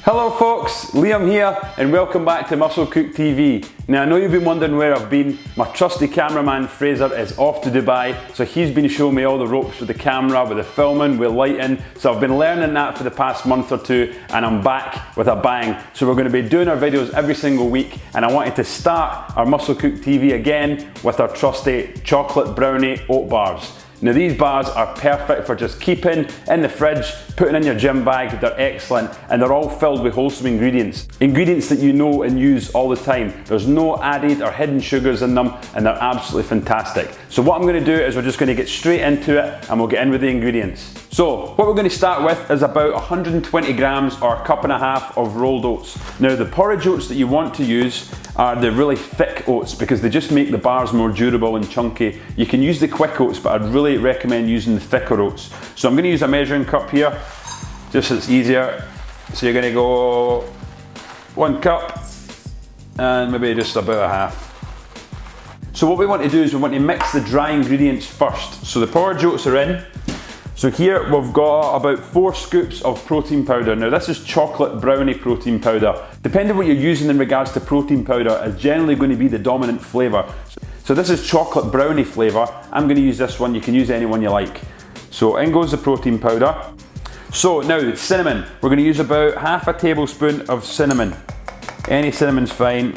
Hello folks, Liam here and welcome back to Muscle Cook TV. Now I know you've been wondering where I've been. My trusty cameraman Fraser is off to Dubai, so he's been showing me all the ropes with the camera, with the filming, with lighting. So I've been learning that for the past month or two and I'm back with a bang. So we're going to be doing our videos every single week and I wanted to start our Muscle Cook TV again with our trusty chocolate brownie oat bars. Now these bars are perfect for just keeping in the fridge, putting in your gym bag. They're excellent and they're all filled with wholesome ingredients. Ingredients that you know and use all the time. There's no added or hidden sugars in them and they're absolutely fantastic. So what I'm going to do is we're just going to get straight into it and we'll get in with the ingredients. So what we're going to start with is about 120 grams or a cup and a half of rolled oats. Now the porridge oats that you want to use are the really thick oats because they just make the bars more durable and chunky. You can use the quick oats, but I'd really recommend using the thicker oats. So I'm going to use a measuring cup here, just so it's easier. So you're going to go 1 cup and maybe just about a half. So what we want to do is we want to mix the dry ingredients first. So the porridge oats are in. So here we've got about 4 scoops of protein powder. Now this is chocolate brownie protein powder. Depending on what you're using in regards to protein powder is generally going to be the dominant flavour. So this is chocolate brownie flavour. I'm going to use this one, you can use any one you like. So in goes the protein powder. So now cinnamon, we're going to use about half a tablespoon of cinnamon. Any cinnamon's fine.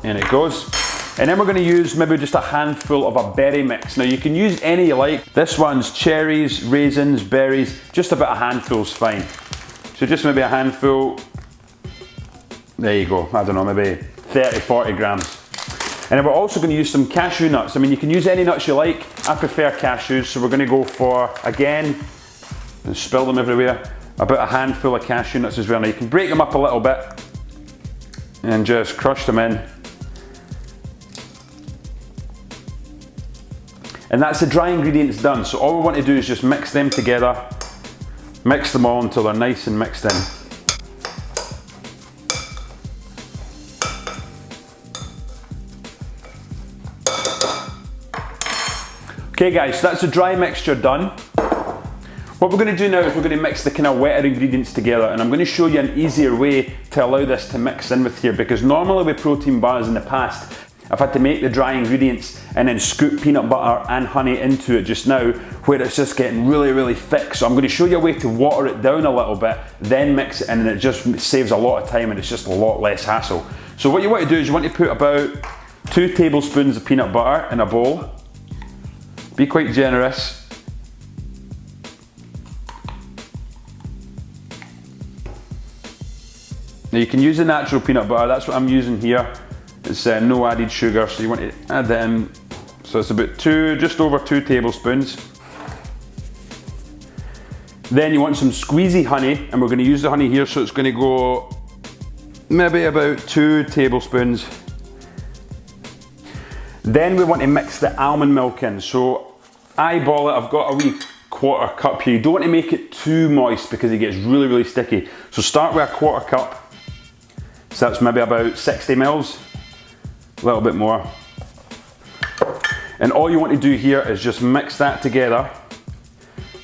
And it goes. And then we're going to use maybe just a handful of a berry mix. Now you can use any you like. This one's cherries, raisins, berries, just about a handful's fine. So just maybe a handful. There you go, I don't know, maybe 30, 40 grams. And then we're also going to use some cashew nuts. I mean, you can use any nuts you like. I prefer cashews, so we're going to go for, again, and spill them everywhere, about a handful of cashew nuts as well. Now you can break them up a little bit and just crush them in. And that's the dry ingredients done. So all we want to do is just mix them together, mix them all until they're nice and mixed in. Okay guys, so that's the dry mixture done. What we're going to do now is we're going to mix the kind of wetter ingredients together, and I'm going to show you an easier way to allow this to mix in with here, because normally with protein bars in the past, I've had to make the dry ingredients and then scoop peanut butter and honey into it just now, where it's just getting really, really thick. So I'm going to show you a way to water it down a little bit, then mix it in, and it just saves a lot of time and it's just a lot less hassle. So what you want to do is you want to put about 2 tablespoons of peanut butter in a bowl. Be quite generous. Now you can use the natural peanut butter, that's what I'm using here. It's no added sugar, so you want to add that in. So it's about just over 2 tablespoons. Then you want some squeezy honey, and we're going to use the honey here, so it's going to go maybe about 2 tablespoons. Then we want to mix the almond milk in. So eyeball it, I've got a wee 1/4 cup here. You don't want to make it too moist because it gets really, really sticky. So start with a 1/4 cup. So that's maybe about 60 mils. A little bit more. And all you want to do here is just mix that together,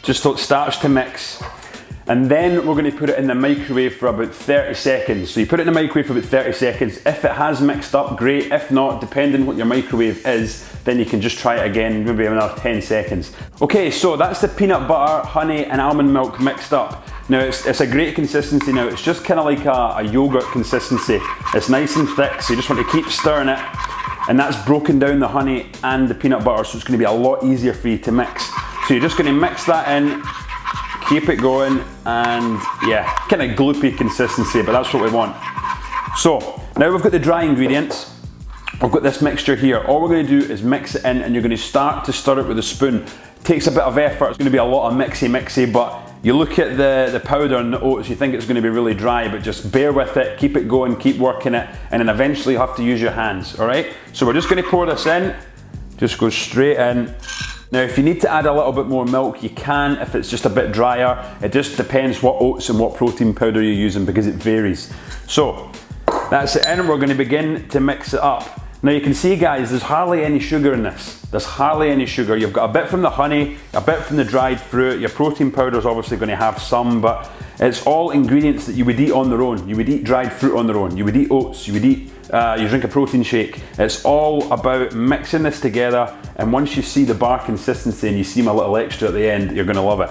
just so it starts to mix. And then we're going to put it in the microwave for about 30 seconds. So you put it in the microwave for about 30 seconds. If it has mixed up, great. If not, depending on what your microwave is, then you can just try it again, maybe another 10 seconds. Okay, so that's the peanut butter, honey and almond milk mixed up. Now it's a great consistency now. It's just kind of like a yogurt consistency. It's nice and thick, so you just want to keep stirring it. And that's broken down the honey and the peanut butter, so it's going to be a lot easier for you to mix. So you're just going to mix that in, keep it going, and yeah, kind of gloopy consistency, but that's what we want. So now we've got the dry ingredients. We've got this mixture here. All we're going to do is mix it in, and you're going to start to stir it with a spoon. It takes a bit of effort. It's going to be a lot of mixy, but you look at the powder and the oats, you think it's going to be really dry, but just bear with it, keep it going, keep working it, and then eventually you have to use your hands, all right? So we're just going to pour this in, just go straight in. Now if you need to add a little bit more milk, you can if it's just a bit drier. It just depends what oats and what protein powder you're using because it varies. So that's it in, we're going to begin to mix it up. Now you can see guys, there's hardly any sugar in this. There's hardly any sugar. You've got a bit from the honey, a bit from the dried fruit. Your protein powder is obviously going to have some, but it's all ingredients that you would eat on their own. You would eat dried fruit on their own. You would eat oats. You would eat, you drink a protein shake. It's all about mixing this together, and once you see the bar consistency and you see my little extra at the end, you're going to love it.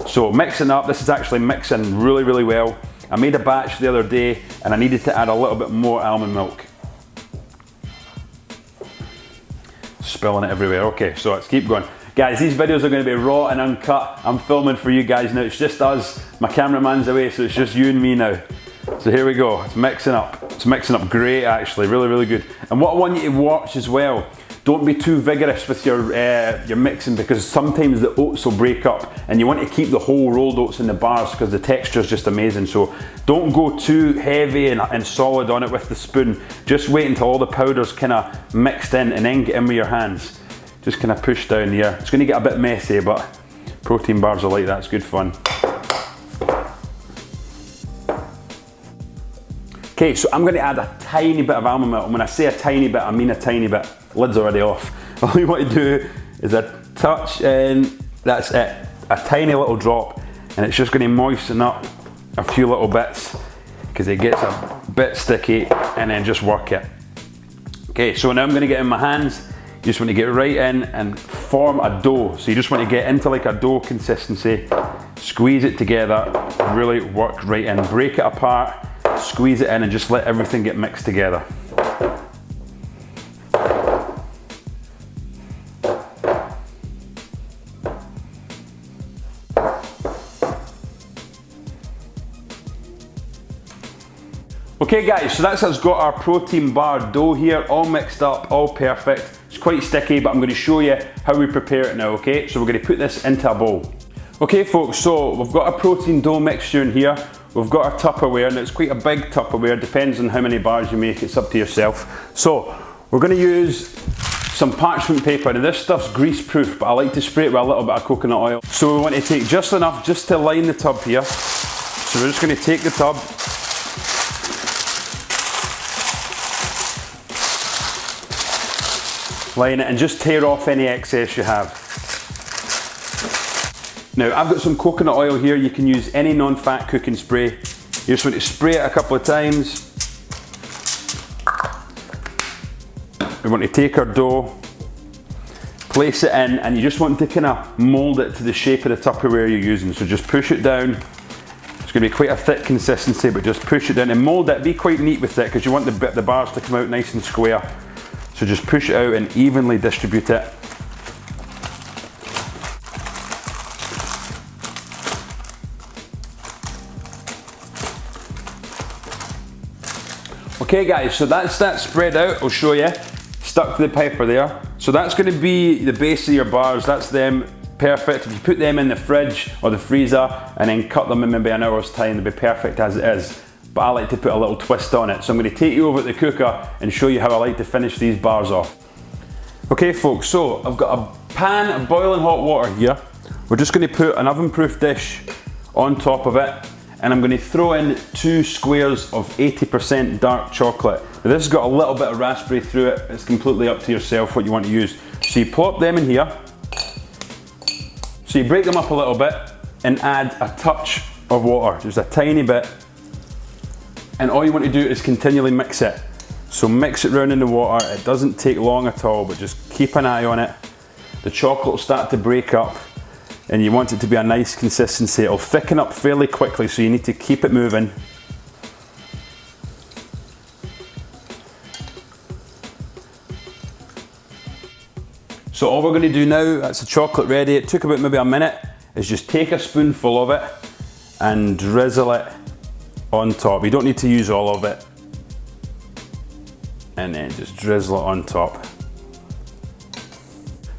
So mixing up, this is actually mixing really, really well. I made a batch the other day and I needed to add a little bit more almond milk. Spilling it everywhere. Okay, so let's keep going. Guys, these videos are going to be raw and uncut. I'm filming for you guys now. It's just us. My cameraman's away, so it's just you and me now. So here we go. It's mixing up. It's mixing up great actually. Really, really good. And what I want you to watch as well, don't be too vigorous with your mixing, because sometimes the oats will break up and you want to keep the whole rolled oats in the bars because the texture is just amazing. So don't go too heavy and solid on it with the spoon. Just wait until all the powder's kind of mixed in and then get in with your hands. Just kind of push down here. It's going to get a bit messy, but protein bars are like that. It's good fun. Okay, so I'm going to add a tiny bit of almond milk. And when I say a tiny bit, I mean a tiny bit. Lid's already off. All you want to do is a touch, and that's it. A tiny little drop, and it's just going to moisten up a few little bits because it gets a bit sticky, and then just work it. Okay, so now I'm going to get in my hands. You just want to get right in and form a dough. So you just want to get into like a dough consistency, squeeze it together, really work right in, break it apart, squeeze it in, and just let everything get mixed together. Okay guys, so that's us got our protein bar dough here, all mixed up, all perfect. It's quite sticky, but I'm going to show you how we prepare it now, okay? So we're going to put this into a bowl. Okay folks, so we've got a protein dough mixture in here. We've got our Tupperware, and it's quite a big Tupperware, depends on how many bars you make, it's up to yourself. So we're going to use some parchment paper. Now this stuff's grease proof, but I like to spray it with a little bit of coconut oil. So we want to take just enough just to line the tub here. So we're just going to take the tub, line it, and just tear off any excess you have. Now I've got some coconut oil here. You can use any non-fat cooking spray. You just want to spray it a couple of times. We want to take our dough, place it in, and you just want to kind of mould it to the shape of the Tupperware you're using. So just push it down. It's going to be quite a thick consistency, but just push it down and mould it. Be quite neat with it because you want the bars to come out nice and square. So just push it out and evenly distribute it. Okay guys, so that's that spread out. I'll show you. Stuck to the paper there. So that's going to be the base of your bars. That's them. Perfect. If you put them in the fridge or the freezer and then cut them in maybe an hour's time, they'll be perfect as it is. But I like to put a little twist on it. So I'm going to take you over to the cooker and show you how I like to finish these bars off. Okay folks, so I've got a pan of boiling hot water here. We're just going to put an oven-proof dish on top of it, and I'm going to throw in 2 squares of 80% dark chocolate. Now this has got a little bit of raspberry through it. It's completely up to yourself what you want to use. So you plop them in here. So you break them up a little bit and add a touch of water, just a tiny bit. And all you want to do is continually mix it. So mix it round in the water. It doesn't take long at all, but just keep an eye on it. The chocolate will start to break up, and you want it to be a nice consistency. It'll thicken up fairly quickly, so you need to keep it moving. So all we're going to do now, that's the chocolate ready. It took about maybe a minute, is just take a spoonful of it and drizzle it on top. You don't need to use all of it. And then just drizzle it on top.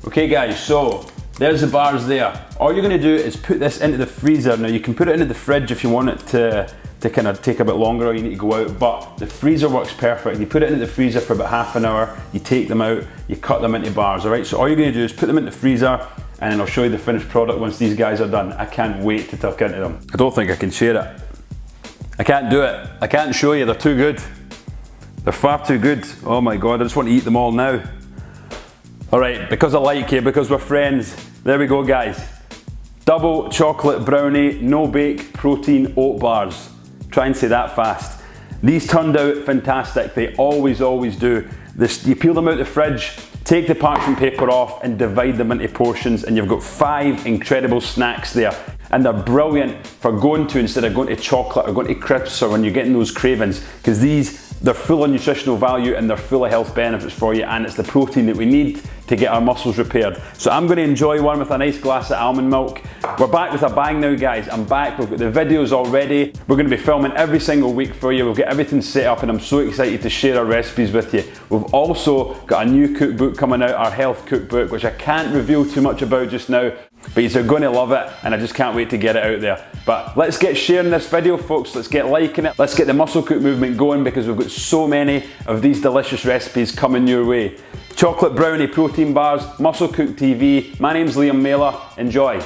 Okay guys, so there's the bars there. All you're going to do is put this into the freezer. Now you can put it into the fridge if you want it to kind of take a bit longer or you need to go out, but the freezer works perfect. You put it into the freezer for about half an hour, you take them out, you cut them into bars, all right? So all you're going to do is put them in the freezer, and then I'll show you the finished product once these guys are done. I can't wait to tuck into them. I don't think I can share it. I can't do it. I can't show you, they're too good. They're far too good. Oh my God, I just want to eat them all now. All right, because I like you, because we're friends, there we go guys. Double chocolate brownie, no bake, protein oat bars. Try and say that fast. These turned out fantastic, they always do. You peel them out the fridge, take the parchment paper off and divide them into portions, and you've got 5 incredible snacks there. And they're brilliant for going to, instead of going to chocolate or going to crisps, or when you're getting those cravings, because they're full of nutritional value and they're full of health benefits for you, and it's the protein that we need to get our muscles repaired. So I'm going to enjoy one with a nice glass of almond milk. We're back with a bang now guys, I'm back, we've got the videos already. We're going to be filming every single week for you. We've got everything set up and I'm so excited to share our recipes with you. We've also got a new cookbook coming out, our health cookbook, which I can't reveal too much about just now, but you're going to love it and I just can't wait to get it out there. But let's get sharing this video folks, let's get liking it, let's get the Muscle Cook movement going, because we've got so many of these delicious recipes coming your way. Chocolate brownie protein bars, Muscle Cook TV. My name's Liam Mailer, enjoy.